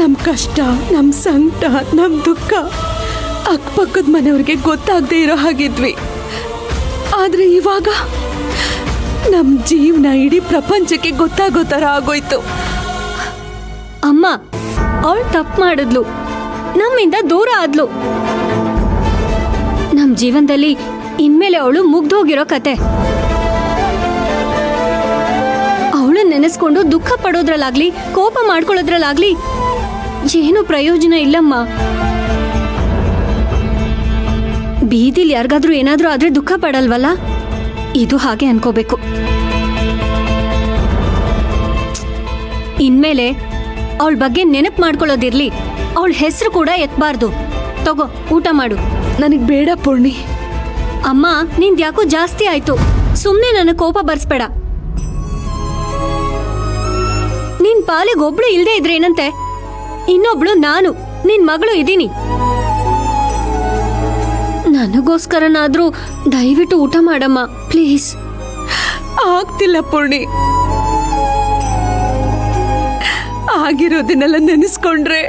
ನಮ್ಮ ಕಷ್ಟ, ನಮ್ಮ ಸಂಕಟ, ನಮ್ಮ ದುಃಖ ಅಕ್ಕಪಕ್ಕದ ಮನೆಯವ್ರಿಗೆ ಗೊತ್ತಾಗದೆ ಇರೋ ಹಾಗಿದ್ವಿ. ಆದ್ರೆ ಇವಾಗ ನಮ್ಮ ಜೀವನ ಇಡೀ ಪ್ರಪಂಚಕ್ಕೆ ಗೊತ್ತಾಗೋ ಥರ ಆಗೋಯ್ತು. ಅಮ್ಮ, ಅವಳು ತಪ್ಪು ಮಾಡಿದ್ಲು, ನಮ್ಮಿಂದ ದೂರ ಆದ್ಲು. ನಮ್ಮ ಜೀವನದಲ್ಲಿ ಇನ್ಮೇಲೆ ಅವಳು ಮುಗ್ದೋಗಿರೋ ಕತೆ. ಅವಳು ನೆನೆಸ್ಕೊಂಡು ದುಃಖ ಪಡೋದ್ರಲ್ಲಾಗ್ಲಿ ಕೋಪ ಮಾಡ್ಕೊಳ್ಳೋದ್ರಲ್ಲಾಗ್ಲಿ ಏನು ಪ್ರಯೋಜನ ಇಲ್ಲಮ್ಮ. ಬೀದಿಲಿ ಯಾರಿಗಾದ್ರೂ ಏನಾದ್ರೂ ಆದ್ರೆ ದುಃಖ ಪಡಲ್ವಲ್ಲ, ಇದು ಹಾಗೆ ಅನ್ಕೋಬೇಕು. ಇನ್ಮೇಲೆ ಅವಳ ಬಗ್ಗೆ ನೆನಪು ಮಾಡ್ಕೊಳ್ಳೋದಿರ್ಲಿ, ಅವಳ ಹೆಸರು ಕೂಡ ಎತ್ಬಾರ್ದು. ತಗೋ, ಊಟ ಮಾಡು. ನನಗೆ ಬೇಡ ಪೂರ್ಣಿ. ಅಮ್ಮ, ನಿಂದ್ ಯಾಕೋ ಜಾಸ್ತಿ ಆಯ್ತು. ಸುಮ್ನೆ ನನ್ನ ಕೋಪ ಬರ್ಸ್ಬೇಡ. ನಿನ್ ಪಾಲಿಗೆ ಒಬ್ಳು ಇಲ್ದೇ ಇದ್ರೇನಂತೆ, ಇನ್ನೊಬ್ಳು ನಾನು ನಿನ್ ಮಗಳು ಇದೀನಿ. ನನಗೋಸ್ಕರನಾದ್ರೂ ದಯವಿಟ್ಟು ಊಟ ಮಾಡಮ್ಮ ಪ್ಲೀಸ್. ಆಗ್ತಿಲ್ಲ ಪೂರ್ಣಿ. ಆಗಿರೋದನ್ನೆಲ್ಲ ನೆನೆಸ್ಕೊಂಡ್ರೆ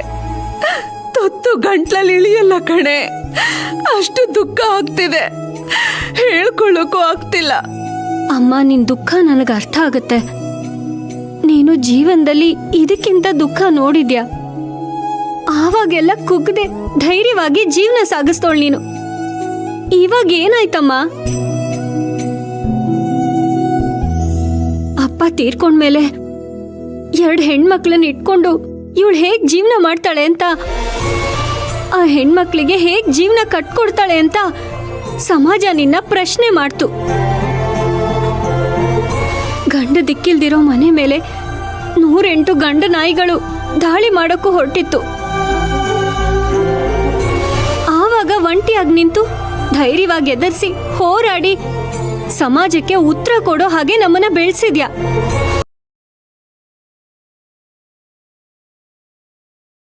ತೊತ್ತು ಗಂಟ್ಲಲ್ಲಿ ಇಳಿಯಲ್ಲ ಕಣೆ. ಅಷ್ಟು ದುಃಖ ಆಗ್ತಿದೆ, ಹೇಳ್ಕೊಳ್ಳೋಕ್ಕೂ ಆಗ್ತಿಲ್ಲ. ಅಮ್ಮ, ನಿನ್ ದುಃಖ ನನಗೆ ಅರ್ಥ ಆಗುತ್ತೆ. ನೀನು ಜೀವನದಲ್ಲಿ ಇದಕ್ಕಿಂತ ದುಃಖ ನೋಡಿದ್ಯಾ? ಆವಾಗೆಲ್ಲ ಕುಗ್ದೆ ಧೈರ್ಯವಾಗಿ ಜೀವನ ಸಾಗಿಸ್ತೋಳ್ ನೀನು. ಇವಾಗ ಏನಾಯ್ತಮ್ಮ? ಅಪ್ಪ ತೀರ್ಕೊಂಡ್ಮೇಲೆ 2 ಹೆಣ್ಮಕ್ಳನ್ನ ಇಟ್ಕೊಂಡು ಇವಳು ಹೇಗ್ ಜೀವನ ಮಾಡ್ತಾಳೆ ಅಂತ, ಆ ಹೆಣ್ಮಕ್ಳಿಗೆ ಹೇಗ್ ಜೀವನ ಕಟ್ಕೊಡ್ತಾಳೆ ಅಂತ ಸಮಾಜ ನಿನ್ನ ಪ್ರಶ್ನೆ ಮಾಡ್ತು. ಗಂಡ ದಿಕ್ಕಿಲ್ದಿರೋ ಮನೆ ಮೇಲೆ 108 ಗಂಡ ನಾಯಿಗಳು ದಾಳಿ ಮಾಡೋಕ್ಕೂ ಹೊರಟಿತ್ತು. ಆವಾಗ ಒಂಟಿಯಾಗಿ ನಿಂತು ಧೈರ್ಯವಾಗಿ ಎದುರಿಸಿ ಹೋರಾಡಿ ಸಮಾಜಕ್ಕೆ ಉತ್ತರ ಕೊಡೋ ಹಾಗೆ ನಮ್ಮನ್ನ ಬೆಳೆಸಿದ್ಯಾ.